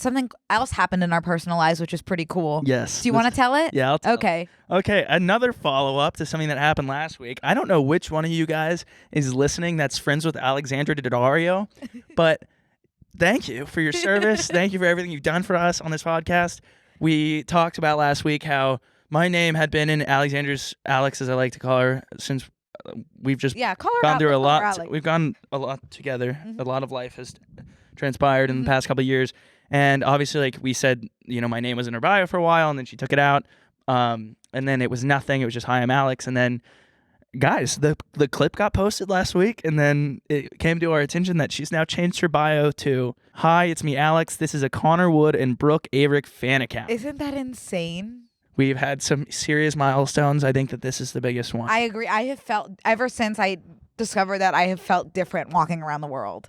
something else happened in our personal lives, which is pretty cool. Yes. Do you want to tell it? Yeah, I'll tell. Okay. Okay, another follow-up to something that happened last week. I don't know which one of you guys is listening that's friends with Alexandra Daddario, but thank you for your service. Thank you for everything you've done for us on this podcast. We talked about last week how my name had been in Alexandra's, Alex as I like to call her, since we've just call her gone through a lot. Alex. We've gone a lot together. A lot of life has transpired in the past couple of years. And obviously, like we said, my name was in her bio for a while, and then she took it out. And then it was nothing. It was just, hi, I'm Alex. And then, guys, the clip got posted last week, and then it came to our attention that she's now changed her bio to, hi, it's me, Alex. This is a Connor Wood and Brooke Averick fan account. Isn't that insane? We've had some serious milestones. I think that this is the biggest one. I agree. I have felt, ever since I discovered that, I have felt different walking around the world.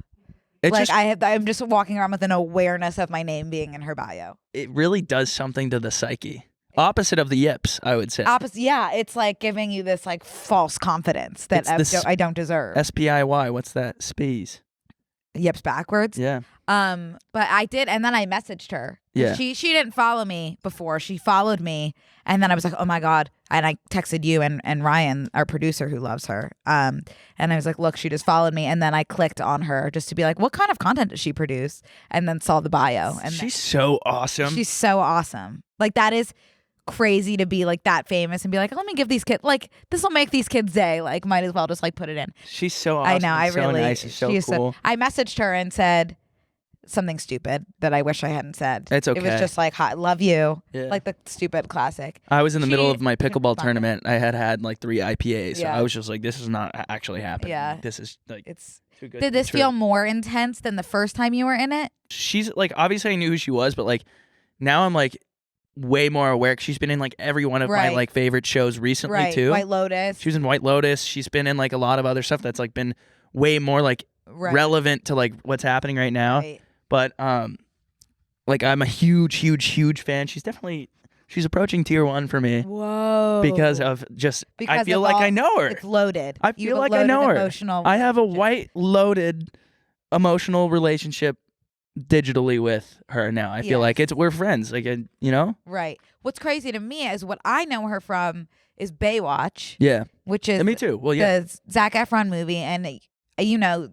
I'm just walking around with an awareness of my name being in her bio. It really does something to the psyche. Opposite of the yips, I would say. Yeah, it's like giving you this like false confidence that I don't deserve. SPIY, what's that? Spees. Yips backwards. Yeah. But I did, and then I messaged her. Yeah. She didn't follow me before. She followed me, and then I was like, oh my God. And I texted you and Ryan, our producer who loves her. And I was like, look, she just followed me. And then I clicked on her just to be like, what kind of content does she produce? And then saw the bio. And she's so awesome. She's so awesome. Like, that is crazy to be like that famous and be like, let me give these kids, like, this will make these kids' day. Like, might as well just like put it in. She's so awesome. I know. I really. So nice. She's so cool. I messaged her and said something stupid that I wish I hadn't said. It's okay. It was just like, hi, love you. Yeah. Like the stupid classic. I was in the middle of my pickleball tournament. I had like 3 IPAs. So Yeah. I was just like, this is not actually happening. Yeah. This is like, It's. too good. Did this feel more intense than the first time you were in it? She's like, obviously I knew who she was, but like now I'm like way more aware. She's been in like every one of my like favorite shows recently too. White Lotus. She was in White Lotus. She's been in like a lot of other stuff that's like been way more like relevant to like what's happening right now. Right. But like I'm a huge fan. She's approaching tier 1 for me. Whoa. Because I feel like I know her. It's loaded. I feel like I know her. I have a white loaded emotional relationship digitally with her now. I feel like we're friends. Like, Right. What's crazy to me is what I know her from is Baywatch. Yeah. Which is me too. Well, yeah. The Zac Efron movie, and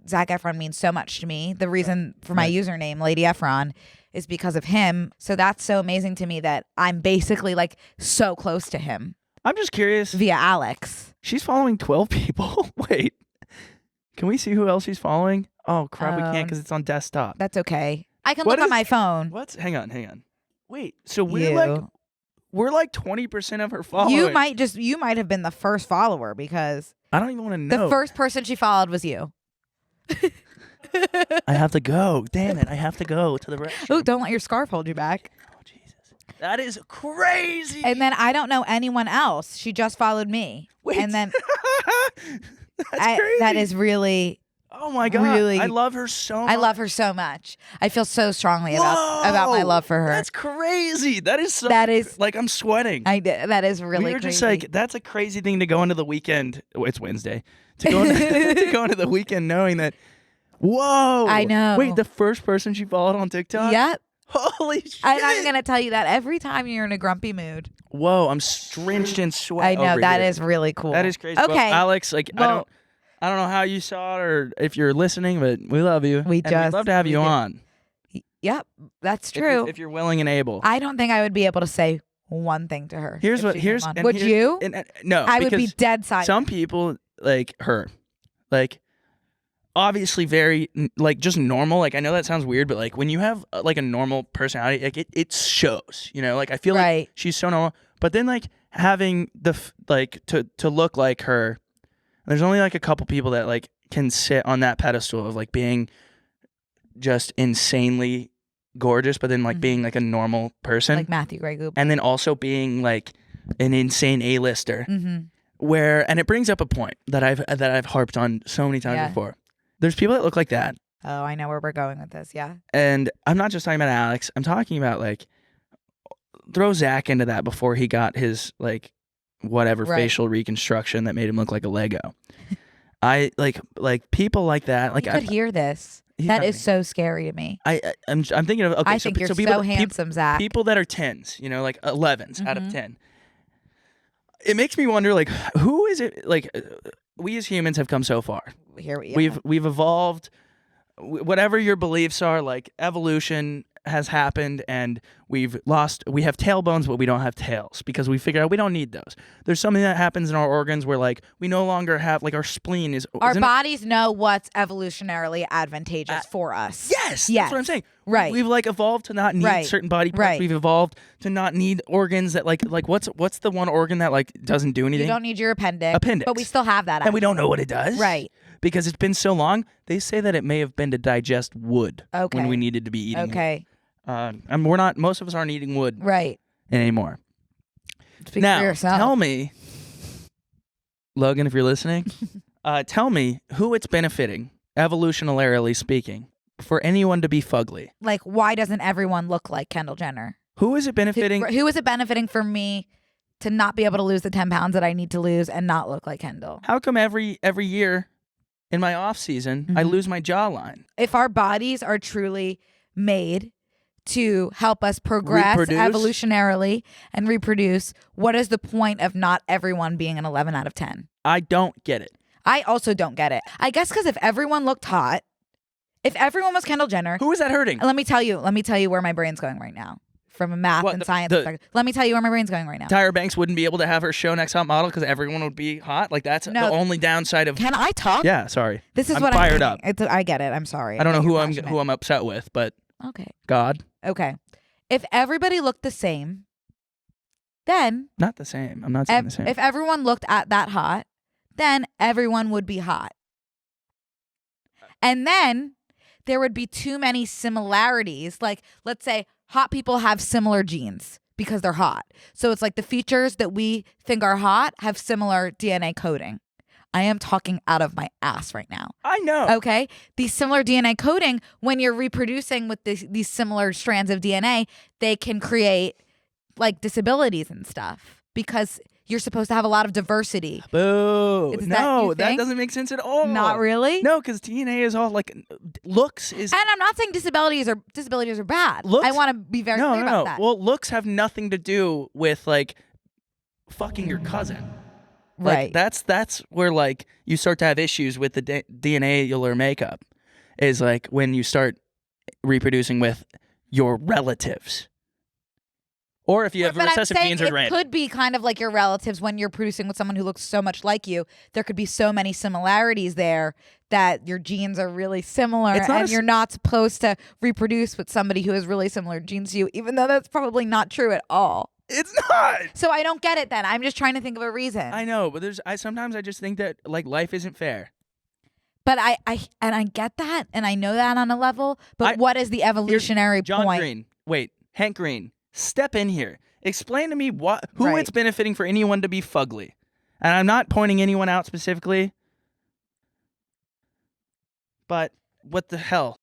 Zac Efron means so much to me. The reason for my username, Lady Efron, is because of him. So that's so amazing to me that I'm basically like so close to him. I'm just curious. Via Alex. She's following 12 people. Wait. Can we see who else she's following? Oh, crap. We can't because it's on desktop. That's okay. I can look on my phone. What? Hang on. Wait. So we're like 20% of her following. You might have been the first follower because I don't even want to know. The first person she followed was you. I have to go. Damn it. I have to go to the restroom. Oh, don't let your scarf hold you back. Oh, Jesus. That is crazy. And then I don't know anyone else. She just followed me. Wait. And then That's crazy. That is really Oh my God. Really, I love her so much. I love her so much. I feel so strongly about my love for her. That's crazy. That is like I'm sweating. That is really crazy. Just like, that's a crazy thing to go into the weekend. It's Wednesday. To go into the weekend knowing that, whoa. I know. Wait, the first person she followed on TikTok? Yep. Holy shit. I'm going to tell you that every time you're in a grumpy mood. Whoa, I'm drenched in sweat. I know. Over that here. is really cool. That is crazy. Okay. Well, Alex, like, I don't know how you saw it or if you're listening, but we love you. We'd love to have you on. Yep, that's true. If you're willing and able. I don't think I would be able to say one thing to her. Would you? No, I would be dead silent. Some people like her, like obviously very like just normal. Like I know that sounds weird, but like when you have like a normal personality, like it shows. Like I feel like she's so normal, but then like having the to look like her. There's only like a couple people that like can sit on that pedestal of like being just insanely gorgeous, but then like being like a normal person, like Matthew Gray Group, and then also being like an insane A-lister. And it brings up a point that I've harped on so many times before. There's people that look like that. Oh, I know where we're going with this. Yeah, and I'm not just talking about Alex. I'm talking about like throw Zach into that before he got his like whatever facial reconstruction that made him look like a Lego. I like people like that. Like I could hear this. That is so scary to me. I'm thinking of, okay, I think you're so handsome, Zach. People that are 10s, like 11s out of 10. It makes me wonder, like, who is it? Like, we as humans have come so far. We've evolved. Whatever your beliefs are, like evolution has happened, and we have tailbones, but we don't have tails because we figure out we don't need those. There's something that happens in our organs where, like, we no longer have, like, our spleen is. Our bodies know what's evolutionarily advantageous for us. Yes, that's what I'm saying. Right. We've like evolved to not need certain body parts. We've evolved to not need organs that like what's the one organ that like doesn't do anything? You don't need your appendix. But we still have that. And we don't know what it does. Right. Because it's been so long. They say that it may have been to digest wood when we needed to be eating it. And we're not. Most of us aren't eating wood anymore. Speak for yourself. Tell me, Logan, if you're listening, tell me who it's benefiting, evolutionarily speaking, for anyone to be fugly. Like, why doesn't everyone look like Kendall Jenner? Who is it benefiting? Who is it benefiting for me to not be able to lose the 10 pounds that I need to lose and not look like Kendall? How come every year in my off season I lose my jawline? If our bodies are truly made to help us progress evolutionarily and reproduce, what is the point of not everyone being an 11 out of 10? I don't get it. I also don't get it. I guess because if everyone looked hot, if everyone was Kendall Jenner, who is that hurting? Let me tell you where my brain's going right now. From a math and science perspective. Let me tell you where my brain's going right now. Tyra Banks wouldn't be able to have her show Next Top Model because everyone would be hot. Like, that's the only downside of. Can I talk? Yeah, sorry. This is I'm what fired up. I get it. I'm sorry. I don't know who I'm upset with, but okay. God. Okay. If everybody looked the same, then not the same. I'm not saying the same. If everyone looked at that hot, then everyone would be hot, and then there would be too many similarities. Like, let's say hot people have similar genes because they're hot. So it's like the features that we think are hot have similar DNA coding. I am talking out of my ass right now. I know. Okay? These similar DNA coding, when you're reproducing with these similar strands of DNA, they can create like disabilities and stuff because you're supposed to have a lot of diversity. Boo. That doesn't make sense at all. Not really? No, because DNA is all like looks is. And I'm not saying disabilities are bad. Looks, I want to be very clear about that. Well, looks have nothing to do with like fucking your cousin. Like, right. That's where like you start to have issues with the DNA makeup. Is like when you start reproducing with your relatives. Or if you have recessive genes or it could be kind of like your relatives when you're producing with someone who looks so much like you. There could be so many similarities there that your genes are really similar, and you're not supposed to reproduce with somebody who has really similar genes to you, even though that's probably not true at all. It's not. So I don't get it then. I'm just trying to think of a reason. I know, but sometimes I just think that like life isn't fair. But I get that, and I know that on a level, but what is the evolutionary John point? Green. Wait, Hank Green. Step in here. Explain to me who it's benefiting for anyone to be fugly. And I'm not pointing anyone out specifically. But what the hell?